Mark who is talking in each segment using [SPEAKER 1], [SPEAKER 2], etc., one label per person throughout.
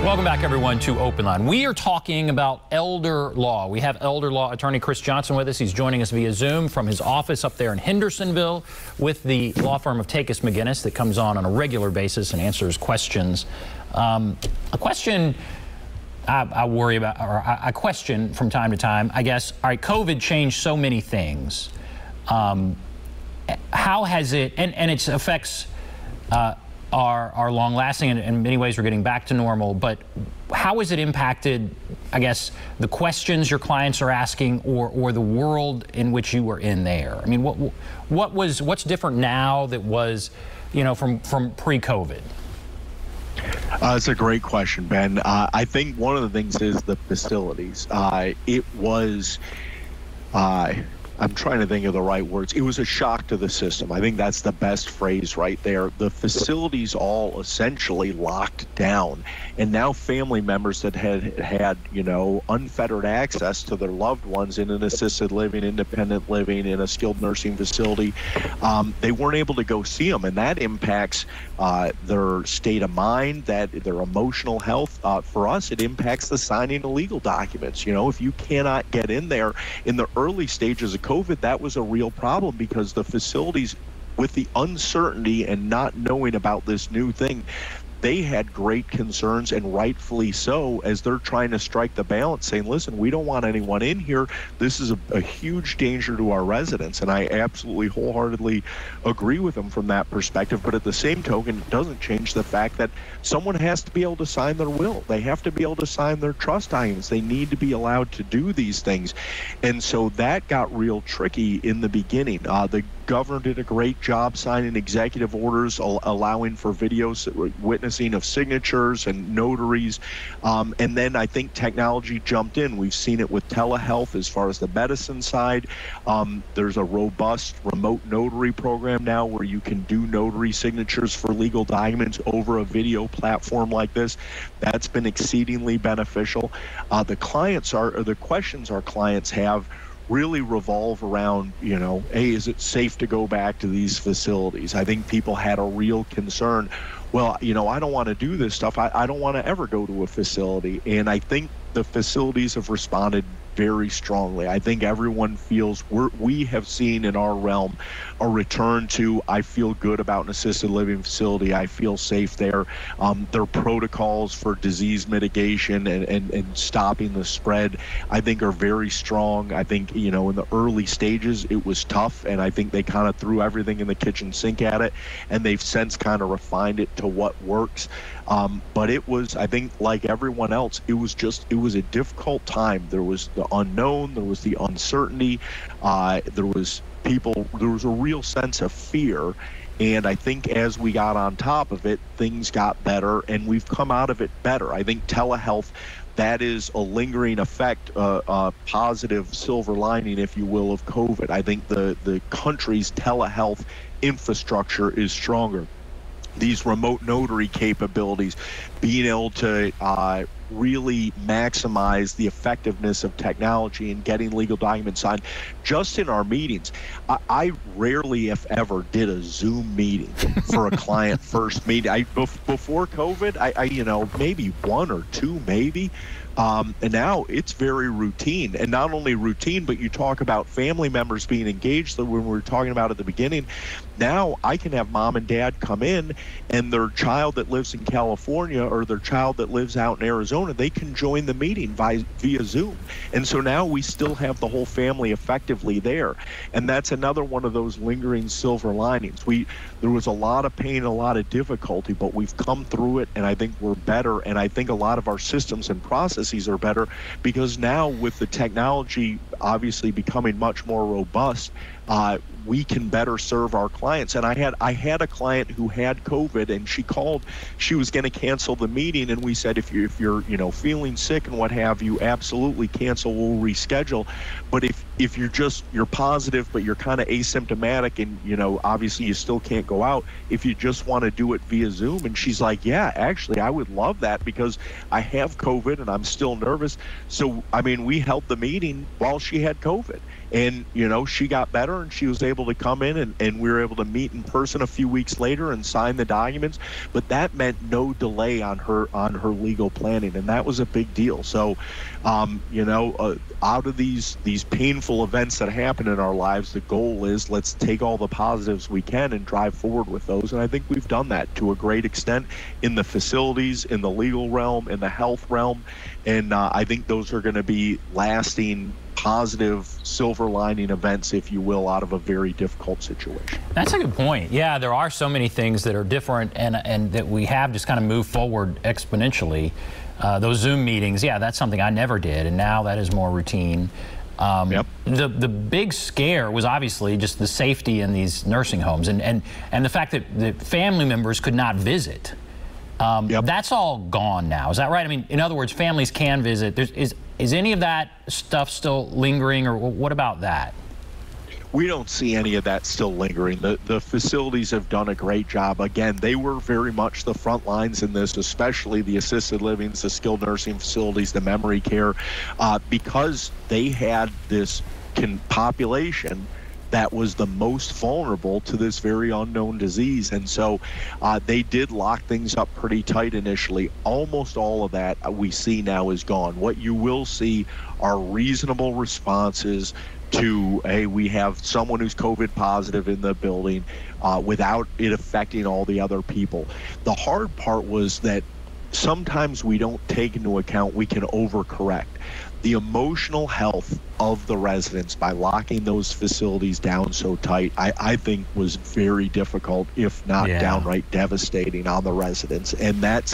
[SPEAKER 1] Welcome back, everyone, to OpenLine. We are talking about elder law. We have elder law attorney Chris Johnson with us. He's joining us via Zoom from his office up there in Hendersonville with the law firm of Takacs McGinnis that comes on a regular basis and answers questions. A question I worry about, or I question from time to time, I guess. All right, COVID changed so many things. How has it, and its effects are long-lasting, and in many ways we're getting back to normal, but how has it impacted, I guess, the questions your clients are asking or the world in which you were in there? I mean, what's different now that was, you know, from pre-COVID?
[SPEAKER 2] It's a great question, Ben. I think one of the things is the facilities. It was, I'm trying to think of the right words. It was a shock to the system. I think that's the best phrase right there. The facilities all essentially locked down, and now family members that had, you know, unfettered access to their loved ones in an assisted living, independent living, in a skilled nursing facility, they weren't able to go see them, and that impacts their state of mind, their emotional health. For us, it impacts the signing of legal documents. You know, if you cannot get in there in the early stages of COVID, that was a real problem because the facilities, with the uncertainty and not knowing about this new thing, they had great concerns, and rightfully so, as they're trying to strike the balance, saying, listen, we don't want anyone in here. This is a huge danger to our residents. And I absolutely wholeheartedly agree with them from that perspective. But at the same token, it doesn't change the fact that someone has to be able to sign their will. They have to be able to sign their trust documents. They need to be allowed to do these things. And so that got real tricky in the beginning. The governor did a great job signing executive orders allowing for videos, witnessing of signatures and notaries, and then I think technology jumped in. We've seen it with telehealth as far as the medicine side. There's a robust remote notary program now where you can do notary signatures for legal documents over a video platform like this. That's been exceedingly beneficial. The questions our clients have really revolve around, you know, hey, is it safe to go back to these facilities? I think people had a real concern. Well, you know, I don't want to do this stuff. I don't want to ever go to a facility. And I think the facilities have responded very strongly. I think everyone feels we have seen in our realm a return to, I feel good about an assisted living facility. I feel safe there. Their protocols for disease mitigation and stopping the spread, I think, are very strong. I think, you know, in the early stages, it was tough, and I think they kind of threw everything in the kitchen sink at it, and they've since kind of refined it to what works. But it was, I think, like everyone else, it was a difficult time. There was the unknown, there was the uncertainty, there was a real sense of fear. And I think as we got on top of it, things got better, and we've come out of it better. I think telehealth, that is a lingering effect, a positive silver lining, if you will, of COVID. I think the country's telehealth infrastructure is stronger. These remote notary capabilities, being able to really maximize the effectiveness of technology and getting legal documents signed. Just in our meetings, I rarely, if ever, did a Zoom meeting for a client first meeting. Before COVID, I you know, maybe one or two, maybe. And now it's very routine, and not only routine, but you talk about family members being engaged. That when we were talking about at the beginning, now I can have mom and dad come in, and their child that lives in California or their child that lives out in Arizona, they can join the meeting via Zoom. And so now we still have the whole family effectively there. And that's another one of those lingering silver linings. There was a lot of pain, a lot of difficulty, but we've come through it, and I think we're better. And I think a lot of our systems and processes are better because now, with the technology obviously becoming much more robust, we can better serve our clients. And I had a client who had COVID, and she called. She was going to cancel the meeting, and we said, if you're you know, feeling sick and what have you, absolutely cancel. We'll reschedule. But if if you're positive, but you're kind of asymptomatic and, obviously you still can't go out, if you just want to do it via Zoom. And she's like, yeah, actually, I would love that because I have COVID and I'm still nervous. So, we held the meeting while she had COVID. And, she got better and she was able to come in and we were able to meet in person a few weeks later and sign the documents. But that meant no delay on her legal planning. And that was a big deal. So, out of these painful events that happen in our lives, the goal is let's take all the positives we can and drive forward with those. And I think we've done that to a great extent in the facilities, in the legal realm, in the health realm. And I think those are going to be lasting, positive silver lining events, if you will, out of a very difficult situation.
[SPEAKER 1] That's a good point. Yeah, there are so many things that are different and that we have just kind of moved forward exponentially. Those Zoom meetings, yeah, that's something I never did, and now that is more routine.
[SPEAKER 2] Yep.
[SPEAKER 1] The big scare was obviously just the safety in these nursing homes and the fact that the family members could not visit.
[SPEAKER 2] Yep.
[SPEAKER 1] That's all gone now. Is that right? In other words, families can visit. Is any of that stuff still lingering, or what about that?
[SPEAKER 2] We don't see any of that still lingering. The facilities have done a great job. Again, they were very much the front lines in this, especially the assisted livings, the skilled nursing facilities, the memory care, because they had this population that was the most vulnerable to this very unknown disease. And so they did lock things up pretty tight initially. Almost all of that we see now is gone. What you will see are reasonable responses to, hey, we have someone who's COVID positive in the building without it affecting all the other people. The hard part was that sometimes we don't take into account, we can overcorrect. The emotional health of the residents by locking those facilities down so tight, I think was very difficult, if not downright devastating on the residents. And that's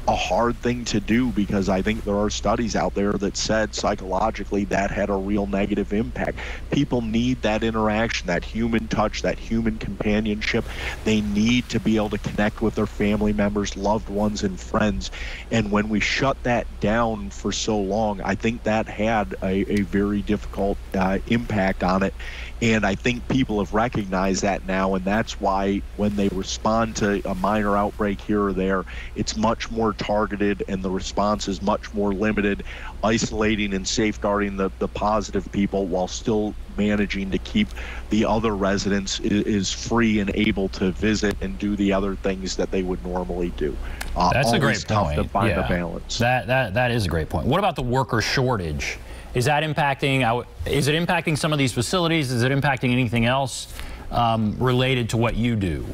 [SPEAKER 2] a hard thing to do because I think there are studies out there that said psychologically that had a real negative impact. People need that interaction, that human touch, that human companionship. They need to be able to connect with their family members, loved ones, and friends. And when we shut that down for so long, I think that had a very difficult impact on it. And I think people have recognized that now, and that's why when they respond to a minor outbreak here or there, it's much more targeted and the response is much more limited, isolating and safeguarding the positive people while still managing to keep the other residents is free and able to visit and do the other things that they would normally do.
[SPEAKER 1] That's a great
[SPEAKER 2] tough
[SPEAKER 1] point.
[SPEAKER 2] To find a balance.
[SPEAKER 1] That is a great point. What about the worker shortage? Is that impacting? Is it impacting some of these facilities? Is it impacting anything else related to what you do?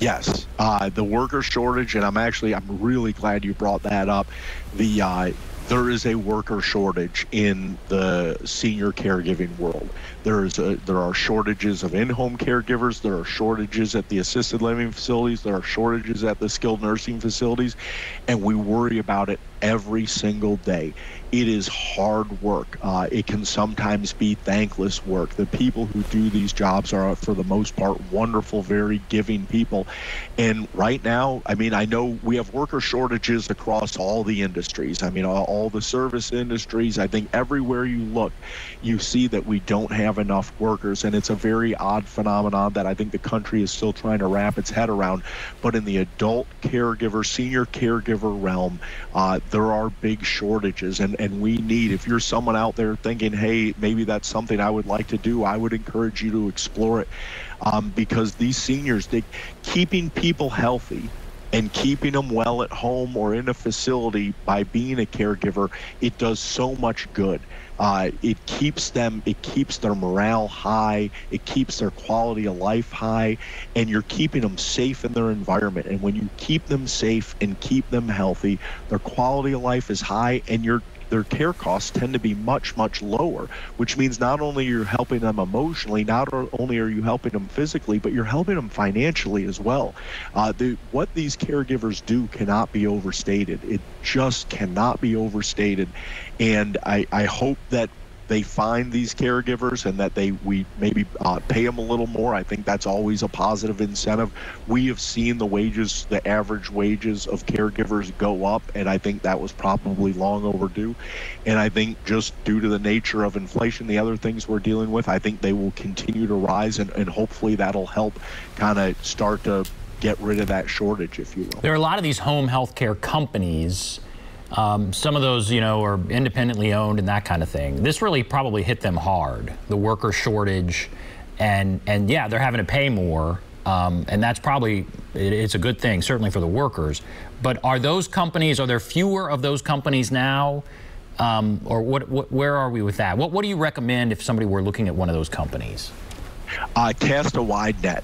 [SPEAKER 2] Yes, the worker shortage, and I'm really glad you brought that up. There is a worker shortage in the senior caregiving world. There are shortages of in-home caregivers. There are shortages at the assisted living facilities. There are shortages at the skilled nursing facilities, and we worry about it every single day. It is hard work. It can sometimes be thankless work. The people who do these jobs are, for the most part, wonderful, very giving people. And right now, I know we have worker shortages across all the industries. All the service industries. I think everywhere you look, you see that we don't have enough workers. And it's a very odd phenomenon that I think the country is still trying to wrap its head around. But in the adult caregiver, senior caregiver realm, there are big shortages, and we need, if you're someone out there thinking, hey, maybe that's something I would like to do, I would encourage you to explore it, because these seniors, keeping people healthy and keeping them well at home or in a facility by being a caregiver, it does so much good. It keeps their morale high, it keeps their quality of life high, and you're keeping them safe in their environment. And when you keep them safe and keep them healthy, their quality of life is high, and their care costs tend to be much, much lower, which means not only you're helping them emotionally, not only are you helping them physically, but you're helping them financially as well. What these caregivers do cannot be overstated. It just cannot be overstated. And I hope that they find these caregivers and that we maybe pay them a little more, I think that's always a positive incentive. We have seen the average wages of caregivers go up, and I think that was probably long overdue. And I think just due to the nature of inflation, the other things we're dealing with, I think they will continue to rise, and hopefully that'll help kind of start to get rid of that shortage, if you will.
[SPEAKER 1] There are a lot of these home health care companies. Some of those, are independently owned and that kind of thing. This really probably hit them hard, the worker shortage, and yeah, they're having to pay more, and that's probably, it's a good thing, certainly for the workers. But are there fewer of those companies now, or where are we with that? What do you recommend if somebody were looking at one of those companies?
[SPEAKER 2] Cast a wide net.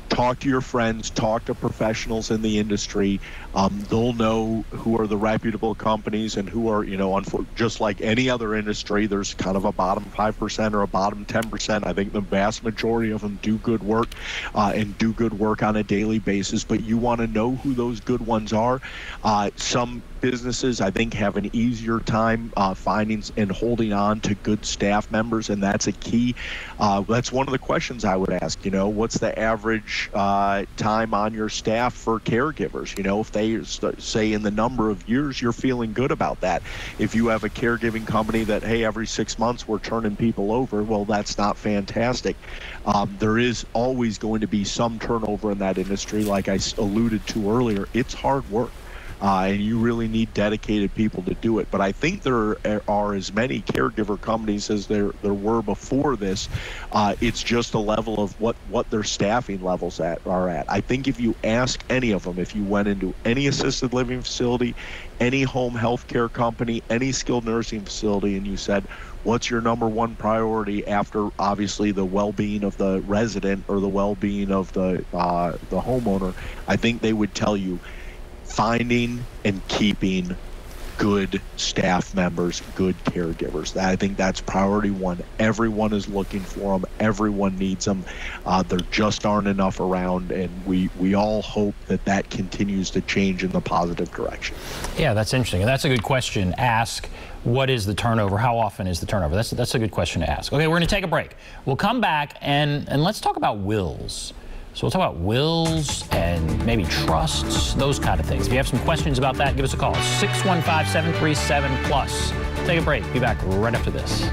[SPEAKER 2] Talk to your friends, talk to professionals in the industry. They'll know who are the reputable companies and who are, just like any other industry, there's kind of a bottom 5% or a bottom 10%. I think the vast majority of them do good work and do good work on a daily basis, but you want to know who those good ones are. Some businesses, I think, have an easier time finding and holding on to good staff members, and that's a key. That's one of the questions I would ask, what's the average time on your staff for caregivers? If they say in the number of years, you're feeling good about that. If you have a caregiving company that, hey, every 6 months we're turning people over, well, that's not fantastic. There is always going to be some turnover in that industry. Like I alluded to earlier, it's hard work. And you really need dedicated people to do it. But I think there are as many caregiver companies as there were before this. It's just a level of what their staffing levels are at. I think if you ask any of them, if you went into any assisted living facility, any home health care company, any skilled nursing facility, and you said, what's your number one priority after obviously the well-being of the resident or the well-being of the homeowner, I think they would tell you finding and keeping good staff members, good caregivers. I think that's priority one. Everyone is looking for them. Everyone needs them. There just aren't enough around, and we all hope that continues to change in the positive direction.
[SPEAKER 1] Yeah, that's interesting. And that's a good question. Ask, what is the turnover? How often is the turnover? That's a good question to ask. Okay, we're going to take a break. We'll come back, and let's talk about wills. So we'll talk about wills and maybe trusts, those kind of things. If you have some questions about that, give us a call. 615-737-PLUS. Take a break. Be back right after this.